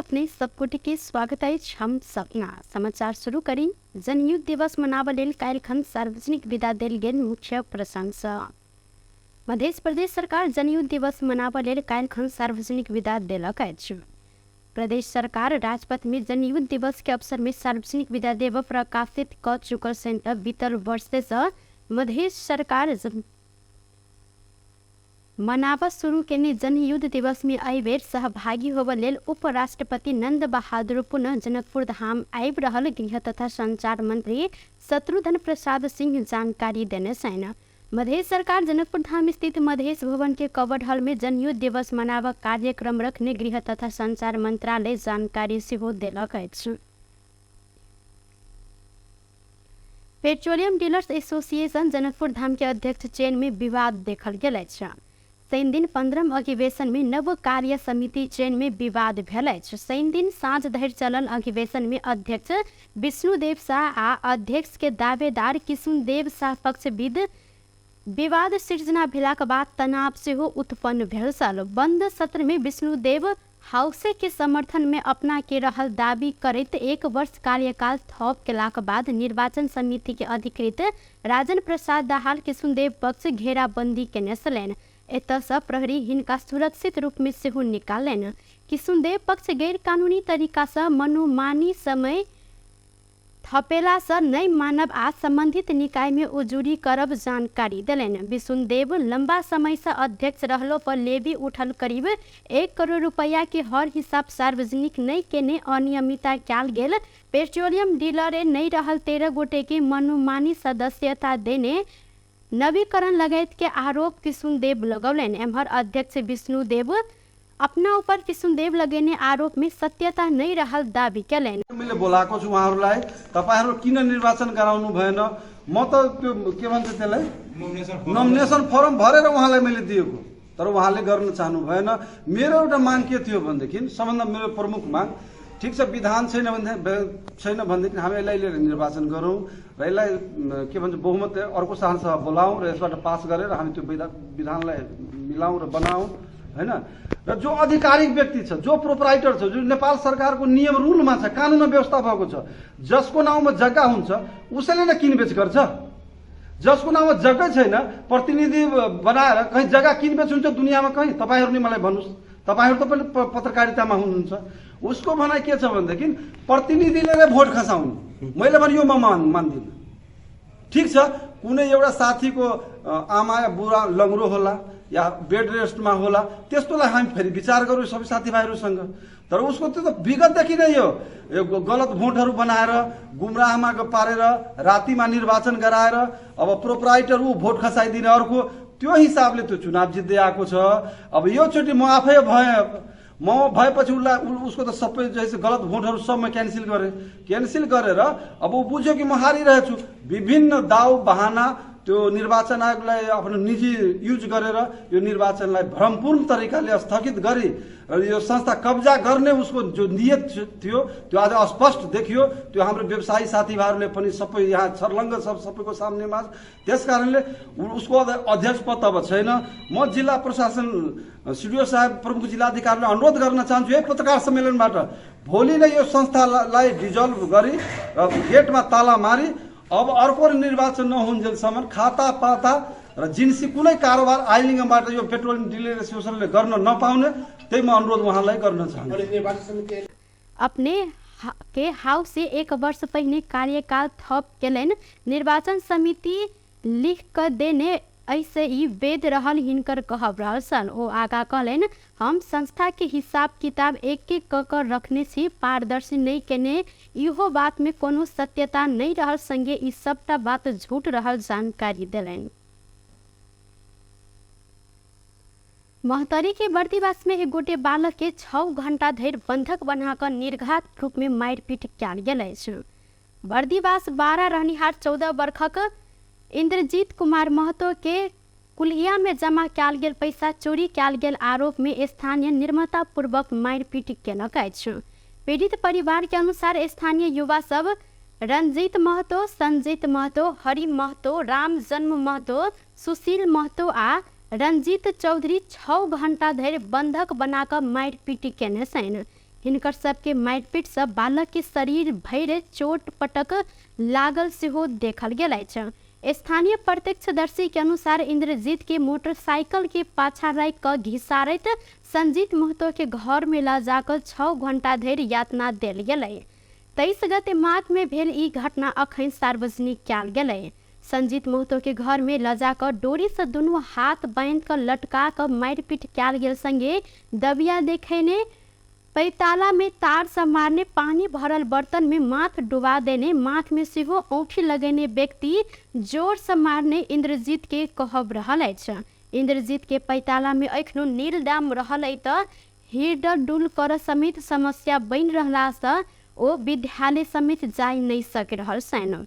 अपने सबकोटि के स्वागत है। हम सपना समाचार शुरू करी। जनयुद्ध दिवस मनाव लेल काल्हिखन सार्वजनिक विदा देल गेल मुख्य प्रशंसा। मध्य प्रदेश सरकार जनयुद्ध दिवस मनाव लेल काल्हिखन सार्वजनिक विदा देलक अछि। प्रदेश सरकार राजपथ में जनयुद्ध दिवस के अवसर में सार्वजनिक विदा देव प्रकाशित क चुकल सेंटर बीतल वर्ष से मध्य सरकार मनाव शुरू केने जनयुद्ध दिवस में एहि बेर सहभागी होबे लेल उपराष्ट्रपति नंद बहादुर पुनः जनकपुर धाम आबि रहल गृह तथा संचार मंत्री शत्रुघ्न प्रसाद सिंह जानकारी देने छन्। मध्य सरकार जनकपुर धाम स्थित मधेश भवन के कवर्ड हॉल में जनयुद्ध दिवस मनाव कार्यक्रम रखने गृह तथा संचार मंत्रालय जानकारी सेहो देलक अछि। Petroleum dealers association Janakpur Dham के अध्यक्ष चयन में विवाद देखल गेल अछि। शनि दिन 15 अधिवेशन में नव कार्य समिति चयन में विवाद भेल अछि। शनि दिन साँझ धरि चलल अधिवेशन में अध्यक्ष विष्णुदेव शाह आ अध्यक्ष के दावेदार किशुनदेव शाह पक्ष बीच विवाद सृजना भेलाक बाद तनाव सेहो उत्पन्न भेल छल। बंद सत्र में विष्णुदेव हाउसे के समर्थन में अपना के रहल दावी करैत 1 वर्ष कार्यकाल थप केलाक बाद निर्वाचन समिति के अधिकृत राजन प्रसाद दाहाल किशुनदेव पक्ष घेराबंदी केने छलनि। एतसँ प्रहरी हिनका सुरक्षित रूप में सेहो निकालनि। किशुनदेव पक्ष गैर कानूनी तरीका से मनोमानी समय थपेला से नहीं मानब आ संबंधित निकाय में उजूरी करब जानकारी दिलनि। विष्णुदेव लंबा समय से अध्यक्ष रहलो पर लेवी उठल करीब 1 करोड़ रुपया के हर हिसाब सार्वजनिक नहीं केने अनियमितता कयल गेल। पेट्रोलियम डीलर नहीं रहल 13 गोटे के मनोमानी सदस्यता देने नवीकरण लगायत के आरोप किशुनदेव लगौलनि। एम्हर अध्यक्ष विष्णुदेव अपना ऊपर किशुनदेव लगेने आरोप में सत्यता नहीं रहल दावी केलनि। मैले बोलाएको छु उहाँहरूलाई, तपाईहरु किन निर्वाचन गराउनु भएन? म त के भन्छ त्यसलाई नोमिनेसन फर्म भरेर उहाँलाई मैले दिएको, तर उहाँले गर्न चाहनु भएन। मेरो एउटा माग के थियो भनेदेखि सबभन्दा मेरो प्रमुख माग, ठीक छ विधान छैन भनेदेखि हामी यसलाई लिएर निर्वाचन गरौँ र यसलाई के भन्छ बहुमत अर्को संसदमा बोलाऊँ र यसबाट पास गरेर हामी त्यो विधानलाई मिलाऊँ र बनाऊँ हैन। र जो आधिकारिक व्यक्ति छ, जो प्रोपराइटर छ, जो नेपाल सरकारको नियम रुलमा छ, कानुनमा व्यवस्था भएको छ, जसको नाउँमा जग्गा हुन्छ उसैले नै किनबेच गर्छ। जसको नाउँमा जग्गै छैन प्रतिनिधि बनाएर कहीँ जग्गा किनबेच हुन्छ दुनियाँमा कहीँ? तपाईहरु नै मलाई भन्नुस्, तपाईहरु त पनि पत्रकारितामा हुनुहुन्छ। उसको भनाइ के छ भनेदेखि प्रतिनिधिले नै भोट खसाउनु। मैले भने यो म मान्दिनँ। ठीक छ, कुनै एउटा साथीको आमा या बुढा लङ्गरो होला या बेड रेस्टमा होला, त्यस्तोलाई हामी फेरि विचार गरौँ सबै साथीभाइहरूसँग। तर उसको त्यो त विगतदेखि नै यो गलत भोटहरू बनाएर गुमराहमा पारेर रातिमा निर्वाचन गराएर अब प्रोपराइटर ऊ भोट खसाइदिने अर्को, त्यो हिसाबले त्यो चुनाव जित्दै आएको छ। अब यो चोटि म आफै भएपछि उसको त सबै जैसे गलत भोटहरू सब म क्यान्सिल गरेर अब ऊ बुझ्यो कि म हारिरहेछु। विभिन्न दाउ बहाना त्यो निर्वाचन आयोगलाई आफ्नो निजी युज गरेर यो निर्वाचनलाई भ्रमपूर्ण तरिकाले स्थगित गरी र यो संस्था कब्जा गर्ने उसको जो नियत थियो त्यो आज स्पष्ट देखियो। त्यो हाम्रो व्यवसायी साथीभाइहरूले पनि सबै यहाँ छर्लङ्ग सबैको सामनेमा। त्यसकारणले उसको अध्यक्ष पद अब छैन। म जिल्ला प्रशासन सिडिओ साहब प्रमुख जिल्लाधिकारीले अनुरोध गर्न चाहन्छु एक पत्रकार सम्मेलनबाट भोलि नै यो संस्थालाई डिजल्भ गरी र गेटमा ताला मारी अब अर्को निर्वाचन नहुन्जेलसम्म खाता पाता र जिन्सी कुनै कारोबार आइलिङबाट यो पेट्रोलियम डीलर एसोसिएसनले गर्न नपाउने, त्यही म अनुरोध उहाँलाई गर्न चाहन्छु। अपने के हाउस से 1 वर्ष पहले कार्यकाल थप केलन। निर्वाचन समिति लिख कर देने ऐसे ही वेद रहल हिनकर कहब रहल सन। ओ आगा कहलन, हम संस्था के हिसाब किताब एक कर रखने छी, पारदर्शी नहीं केने इहो बात में कोनो सत्यता नहीं रहल, संगे ई सबटा बात झूठ रहल जानकारी दिलन। महतरी के बर्दीवास में 1 गोटे बालक के 6 घंटा धरि बंधक बनाकर निर्घात रूप में मारपीट कयल गेल अछि। बर्दीवास 12 रहनिहार 14 वर्षक इंद्रजीत कुमार महतो के कुल्हिया में जमा कयल गेल पैसा चोरी कयल गेल आरोप में स्थानीय निर्मता पूर्वक मारपीट केलक अछि। पीड़ित परिवार के अनुसार स्थानीय युवा सब रंजीत महतो, संजीत महतो, हरि महतो, राम जन्म महतो, सुशील महतो आ रंजीत चौधरी 6 घंटा धरि बंधक बनाकर मारपीट केने छन्। हिनकर सबके मारिपीट से बालक के शरीर भरि चोट पटक लागल सेहो देखल गेल अछि। स्थानीय प्रत्यक्षदर्शी के अनुसार इंद्रजीत के मोटरसाइकिल के पाछा राखि क घिसारैत संजीत महतो के घर में ल जाकर 6 घंटा धरि यातना देल गेलै। 23 गते माघ में भेल ई घटना अखन सार्वजनिक कयल गेलै। संजीत महतो के घर में ल जाकर डोरी से दुनू हाथ बांध कर लटका कर मारिपीट कयल गेल, संगे दबिया देखेने, पैताला में तार से मारने, पानी भरल बर्तन में माथ डुबा देने, माथ में सेहो औंठी लगेने व्यक्ति जोर से मारने इंद्रजीत के कहब रहल अछि। इंद्रजीत के पैताला में अखनो नीलडाम रहल त हिडडुल कर समेत समस्या बनि रहला से ओ विद्यालय समेत जाय नहीं सक रहल छन्।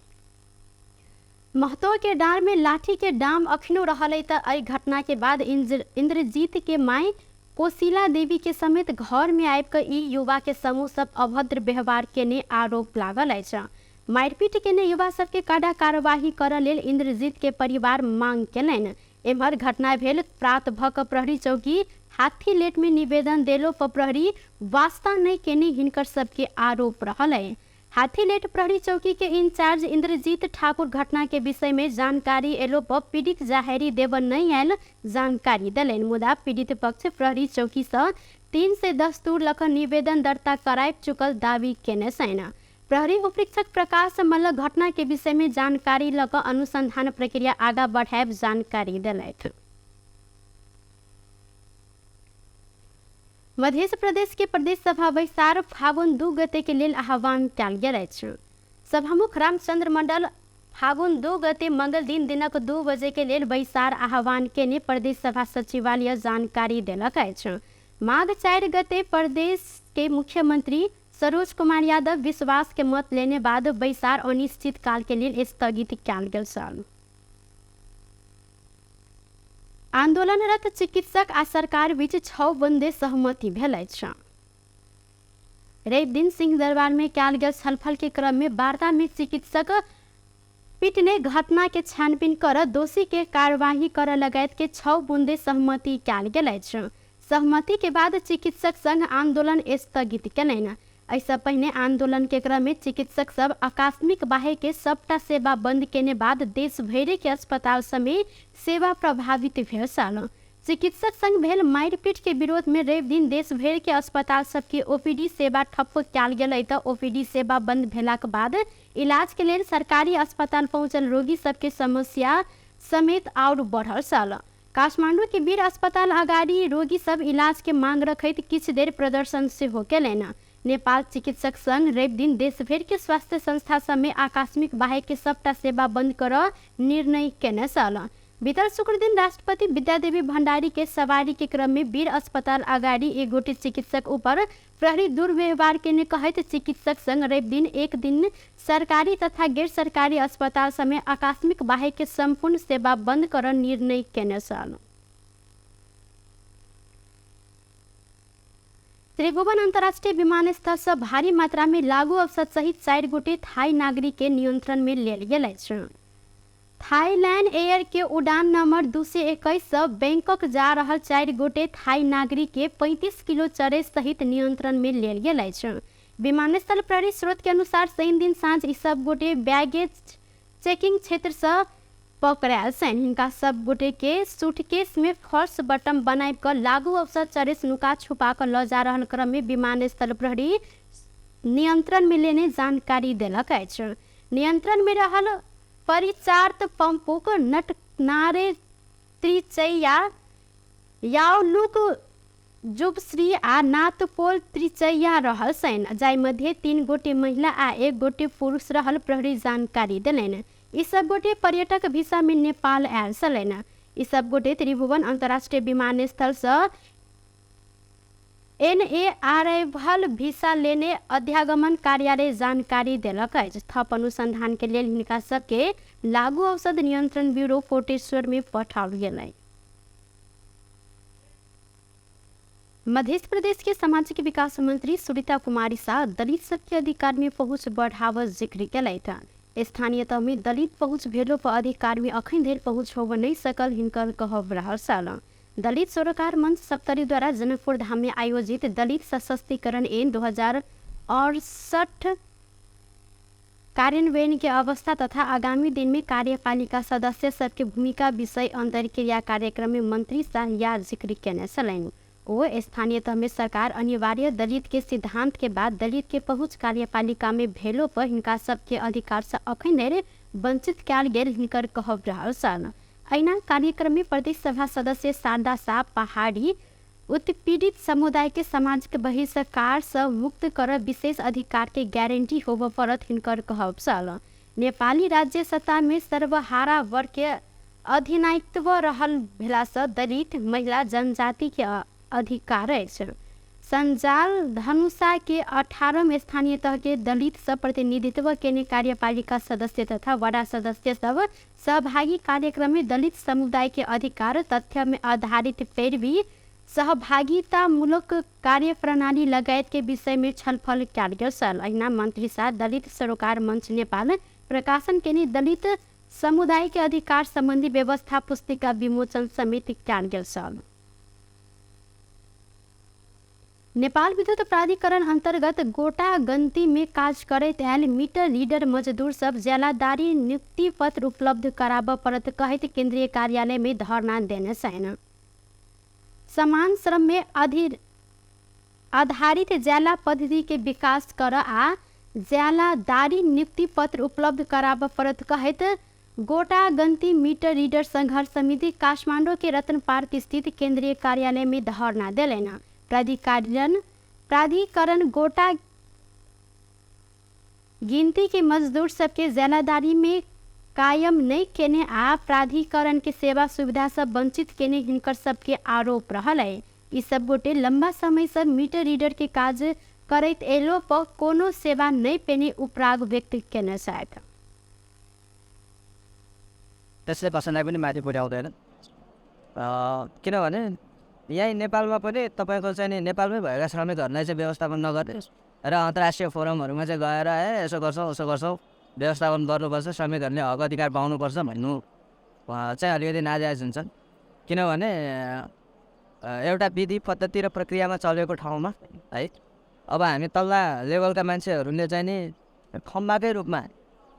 महतो के डाँड़ में लाठी के डाम अखनो रहल त एहि घटना के बाद इंद्रजीत के माई कोशिला देवी के समेत घर में आबि कर ई युवा के समूह सब अभद्र व्यवहार केने आरोप लागल अछि। मारपीट केने युवा सबके कड़ा कार्यवाही करऽ लेल इंद्रजीत के परिवार मांग केलनि। एम्हर घटना भेल प्रात भ क प्रहरी चौकी हाथीलेट में निवेदन देलो पर प्रहरी वास्ता नहीं केने हिनकर सबके आरोप रहल है। हाथीलेट प्रहरी चौकी के इंचार्ज इंद्रजीत ठाकुर घटना के विषय में जानकारी एलो पर पीड़ित जाहेरी देव नहीं आयल जानकारी दिलन। मुदा पीड़ित पक्ष प्रहरी चौकी से 3 से दस्तूर लख निवेदन दर्ता कराब चुकल दावी केने छन्। प्रहरी उपरीक्षक प्रकाश मल्ल घटना के विषय में जानकारी लक अनुसंधान प्रक्रिया आगा बढ़ाब जानकारी दिलथि। मध्य प्रदेश के प्रदेश सभा बैसार फागुन 2 गते के लेल आह्वान कयल गेल अछि। सभामुख रामचंद्र मंडल फागुन 2 गते मंगल दिन दिनक 2 बजे के लेल बैसार आह्वान केने प्रदेश सभा सचिवालय जानकारी देलक अछि। माघ 4 गते प्रदेश के मुख्यमंत्री सरोज कुमार यादव विश्वास के मत लेने बाद बैसार अनिश्चित काल के लिए स्थगित कयल गेल छल। आंदोलनरत चिकित्सक आ सरकार बीच 6 बंदे सहमति भेल अछि। रवि दिन सिंह दरबार में कयल गेल छलफल के क्रम में वार्ता में चिकित्सक पीठ ने घटना के छानबीन कर दोषी के कार्यवाही कर लगायत के 6 बंदे सहमति कयल गेल अछि। सहमति के बाद चिकित्सक संघ आंदोलन स्थगित केलनि। ऐसा पहले आंदोलन के क्रम में चिकित्सक सब आकस्मिक बाहे के सबटा सेवा बंद केने बाद देश भरि के अस्पताल समेत सेवा प्रभावित भेल छल। चिकित्सक संघ भेल मारपीट के विरोध में रवि दिन देश भरि के अस्पताल सबके ओपीडी सेवा ठप्प कयल गेलै त ओपीडी सेवा बंद भेलाक बाद इलाज के लेल सरकारी अस्पताल पहुंचल रोगी सबके समस्या समेत और बढ़ल छल। काठमांडू के वीर अस्पताल अगाडि रोगी सब इलाज के मांग रखैत किछु देर प्रदर्शन सेहो केलनि। नेपाल चिकित्सक संघ रवि दिन देश भर के स्वास्थ्य संस्था सब में आकस्मिक बाहे के सबटा सेवा बंद कर निर्णय केने छल। बीतल शुक्र दिन राष्ट्रपति विद्यादेवी भंडारी के सवारी के क्रम में वीर अस्पताल अगाडि एक गोटे चिकित्सक ऊपर प्रहरी दुर्व्यवहार केने कहैत चिकित्सक संघ रवि दिन एक दिन सरकारी तथा गैर सरकारी अस्पताल सब में आकस्मिक बाहे के संपूर्ण सेवा बंद कर निर्णय केने छल। त्रिभुवन अंतर्राष्ट्रीय विमानस्थल से भारी मात्रा में लागू औषध सहित 4 गोटे थाई नागरिक के नियंत्रण में लेल गेल अछि। थाईलैंड एयर के उड़ान नंबर 221 से बैंकॉक जा रहल 4 गोटे थाई नागरिक के 35 किलो चरस सहित नियंत्रण में लेल गेल अछि। विमानस्थल प्रहरी स्रोत के अनुसार शनि दिन साँझ ई सब गोटे बैगेज चेकिंग क्षेत्र से पकड़ायल छन्। हिनका सब गोटे के सूटकेस में फॉल्स बटन बनाब कर लागू औषध चरस नुका छुपा कर ल जा रहल क्रम में विमानस्थल प्रहरी नियंत्रण में लेने जानकारी देलक अछि। नियंत्रण में रहल परिचार्त पंपुक नटनारे त्रिचैया यावलुक जुबश्री आ नातपोल त्रिचैया रहल छन्, जाय मध्य 3 गोटे महिला आ 1 गोटे पुरुष रहल प्रहरी जानकारी देलनि। ई सब गोटे पर्यटक वीसा में नेपाल आयल छलनि। ई सब गोटे त्रिभुवन अंतर्राष्ट्रीय विमानस्थल से NA अराइवल वीसा लेने अध्यागमन कार्यालय जानकारी देलक अछि। थप अनुसंधान के लेल हिनका सबके लागू औषध नियंत्रण ब्यूरो कोटेश्वर में पठाओल गेलै। मध्य प्रदेश के सामाजिक विकास मंत्री सुनीता कुमारी शाह दलित सबके अधिकार में पहुंच बढ़ावा जिक्र केलथि। स्थानीय तह में दलित पहुंच भेलो पर अधिकार में अखन धरि पहुंच होब नहीं सकल हिनकर कहब रहल छल। दलित सरोकार मंच सप्तरीद्वारा जनकपुर धाम में आयोजित दलित सशक्तिकरण ऐन 2068 कार्यान्वयन की अवस्था तथा आगामी दिन में कार्यपालिका सदस्य सबके भूमिका विषय अंतर्क्रिया कार्यक्रम में मंत्री शाह या जिक्र करने चलन। वो स्थानीय तह में सरकार अनिवार्य दलित के सिद्धांत के बाद दलित के पहुंच कार्यपालिका में भेलो पर हिनका सबके अधिकार से अखन धरि वंचित कयल गेल हिनकर कहब रहल छल। अहिना कार्यक्रम में प्रदेश सभा सदस्य शारदा शाह पहाड़ी उत्पीड़ित समुदाय के सामाजिक बहिष्कार से मुक्त कर विशेष अधिकार के गारंटी होब पड़त हिनकर कहब छल। नेपाली राज्य सत्ता में सर्वहारा वर्ग के अधिनायकत्व रहल भेला से दलित महिला जनजाति के अधिकार अछि। संजाल धनुषा के 18 स्थानीय तह के दलित सब प्रतिनिधित्व केने कार्यपालिका सदस्य तथा वडा सदस्य सब सहभागी कार्यक्रम में दलित समुदाय के अधिकार तथ्य में आधारित पैरवी सहभागितामूलक कार्य प्रणाली लगायत के विषय में छलफल कयल गेल छल। अहिना मंत्री शाह दलित सरोकार मंच नेपाल प्रकाशन केने दलित समुदाय के अधिकार संबंधी व्यवस्था पुस्तिका विमोचन समिति कयल गेल छल। नेपाल विद्युत प्राधिकरण अंतर्गत गोटा गंती में काज करैत आयल मीटर रीडर मजदूर सब जिलादारी नियुक्ति पत्र उपलब्ध कराब पड़त कहैत केंद्रीय कार्यालय में धरना देने छन्। समान श्रम में आधारित जिला पद्धति के विकास कर आ जिलादारी नियुक्ति पत्र उपलब्ध कराब पड़त कहैत गोटा गंती मीटर रीडर संघर्ष समिति काठमांडू के रतन पार्क स्थित केंद्रीय कार्यालय में धरना दिलेन। प्राधिकरण गोटा गिनती के मजदूर सबके जिलादारी में कायम नहीं केने आ प्राधिकरण के सेवा सुविधा से वंचित केने हिनकर सबके आरोप रहल है। ई सब गोटे लंबा समय से मीटर रीडर के काज करैत एलो पर कोनो सेवा नहीं पेने उपराग व्यक्त केने छथि। त्यसले कसैलाई पनि माथि पुर्याउँदैन किनभने यही नेपालमा पनि तपाईको चाहिँ नि नेपालमै भएका श्रमिकहरूलाई चाहिँ व्यवस्थापन नगर्ने र अन्तर्राष्ट्रिय फोरमहरूमा चाहिँ गएर यसो गर्छौँ उसो गर्छौँ व्यवस्थापन गर्नुपर्छ श्रमिकहरूले हक अधिकार पाउनुपर्छ भन्नु चाहिँ अलिकति नाजायज हुन्छन्। किनभने एउटा विधि पद्धति र प्रक्रियामा चलेको ठाउँमा है अब हामी तल्ला लेभलका मान्छेहरूले चाहिँ नि खम्बाकै रूपमा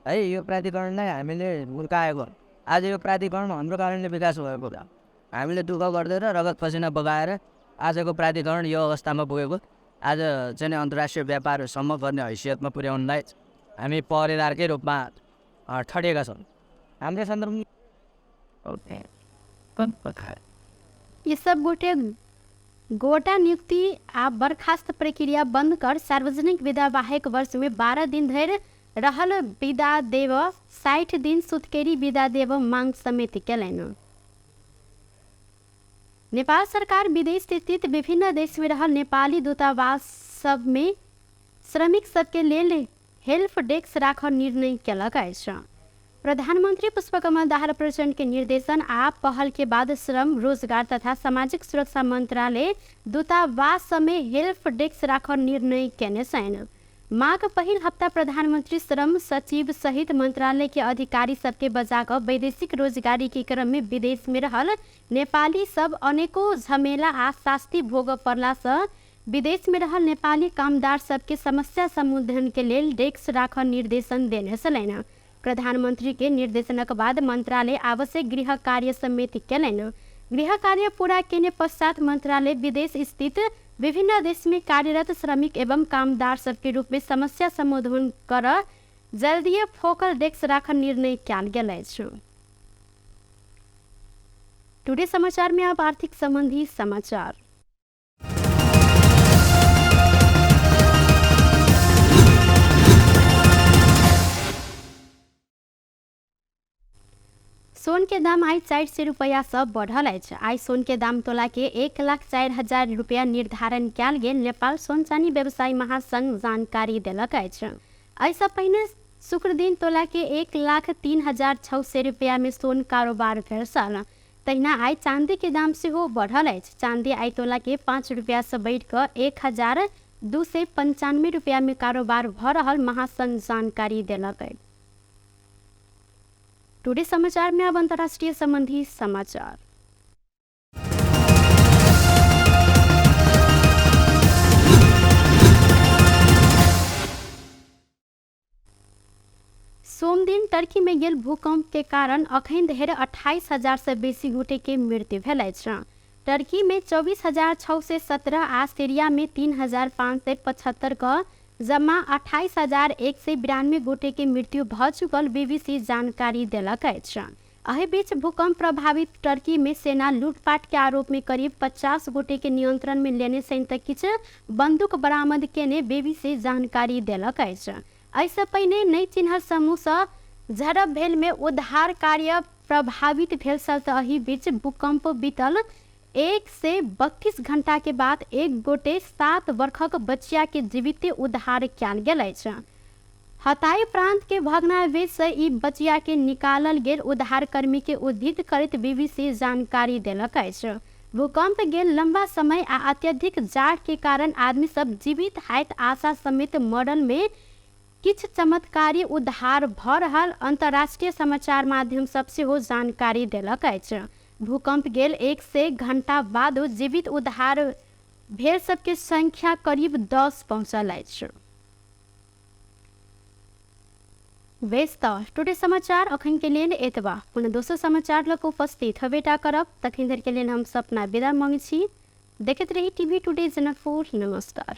है यो प्राधिकरणलाई हामीले हुर्काएको आज यो प्राधिकरण हाम्रो कारणले विकास भएको हामीले दुःख गर्दै र रगत पसिना बगाएर आजको प्राधिकरण यो अवस्थामा पुगेको आज चाहिँ अन्तर्राष्ट्रिय व्यापारसम्म गर्ने हैसियतमा पुर्याउनलाई हामी पहरेदारकै रूपमा ठडिएका छौँ। हाम्रो सन्दर्भमा ये सब गोटा नियुक्ति आ बर्खास्त प्रक्रिया बंद कर सार्वजनिक विदा बाहेक वर्ष में 12 दिन धरि रहल विदा देव 60 दिन सुत्केरी विदा देव मांग समिति केलैन। नेपाल सरकार विदेश स्थित विभिन्न देश में रहल नेपाली दूतावास सब में श्रमिक सबके लेल हेल्प डेस्क राखऽ निर्णय केलक अछि। प्रधानमंत्री पुष्पकमल दाहाल प्रचंड के निर्देशन आ पहल के बाद श्रम रोजगार तथा सामाजिक सुरक्षा मंत्रालय दूतावास में हेल्प डेस्क राखऽ निर्णय केने छन्। माघ पहिल हफ्ता प्रधानमंत्री श्रम सचिव सहित मंत्रालय के अधिकारी सबके बजाकर वैदेशिक रोजगारी के क्रम में विदेश में रहल नेपाली सब अनेकों झमेला आ शास्ति भोग पड़ला से विदेश में रहल नेपाली कामदार सबके समस्या समाधान के लेल डेस्क राखऽ निर्देशन देने छलैन। प्रधानमंत्री के निर्देशनक बाद मंत्रालय आवश्यक गृह कार्य समिति केलैन। गृह कार्य पूरा केने पश्चात मंत्रालय विदेश स्थित विभिन्न देश में कार्यरत श्रमिक एवं कामदार सबके रूप में समस्या समाधान कर जल्दीय फोकल डेस्क राखऽ निर्णय कयल गेल अछि। टुडे समाचार में अब आर्थिक संबंधी समाचार। सोन के दाम आई 400 रुपया से बढ़ल अछि। आई सोन के दाम तोला के 1,04,000 रुपया निर्धारण कयल गेल नेपाल सोन चानी व्यवसायी महासंघ जानकारी देलक अछि। एहिसँ पहिने शुक्र दिन तोला के 1,03,600 रुपया में सोन कारोबार भेल छल। तहिना आई चांदी के दाम सेहो बढ़ल अछि। चांदी आई तोला के 5 रुपया से बढ़ि कऽ 1,295 रुपया में कारोबार भऽ रहल महासंघ जानकारी देलक अछि। टुडे समाचार में अब अंतर्राष्ट्रीय संबंधी समाचार। सोम दिन टर्की में गेल भूकंप के कारण अखन धरि 28,000 से बेसी गोटे के मृत्यु भेल अछि। टर्की में 24,617 आ सीरिया में 3,575 का जमा 28,192 गोटे के मृत्यु भ चुकल बीबीसी जानकारी देलक अछि। एहि बीच भूकंप प्रभावित टर्की में सेना लूटपाट के आरोप में करीब 50 गोटे के नियंत्रण में लेने सहित किछु बंदूक बरामद केने बीबीसी जानकारी देलक अछि। ऐसे पहिने नहीं चिन्हल समूह से झड़प भेल में उद्धार कार्य प्रभावित भेल छल। एहि बीच भूकंप बीतल 1 से 32 घंटा के बाद एक गोटे 7 वर्षक बच्चिया के जीवित उद्धार कयल गेल अछि। हताई प्रांत के भग्नावशेष से ई बच्चिया के निकालल गेल उद्धार कर्मी के उद्धृत करैत बीबीसी जानकारी देलक अछि। भूकंप गेल लंबा समय आ अत्यधिक जाड़ के कारण आदमी सब जीवित हाइत आशा समेत मरल में किछु चमत्कारी उद्धार भ रहल अंतर्राष्ट्रीय समाचार माध्यम सब सेहो जानकारी देलक अछि। भूकंप गेल 1 से घंटा बाद जीवित उद्धार भेल सबके संख्या करीब 10 पहुंचल अछि। व्यस्त टुडे समाचार अखन के लेल एतबा। पुनः दोसर समाचार लग उपस्थित हबेटा करब। तखन धरि के लेल हम सपना विदा मांगै छी। देखैत रही टीवी टुडे जनकपुर। नमस्कार।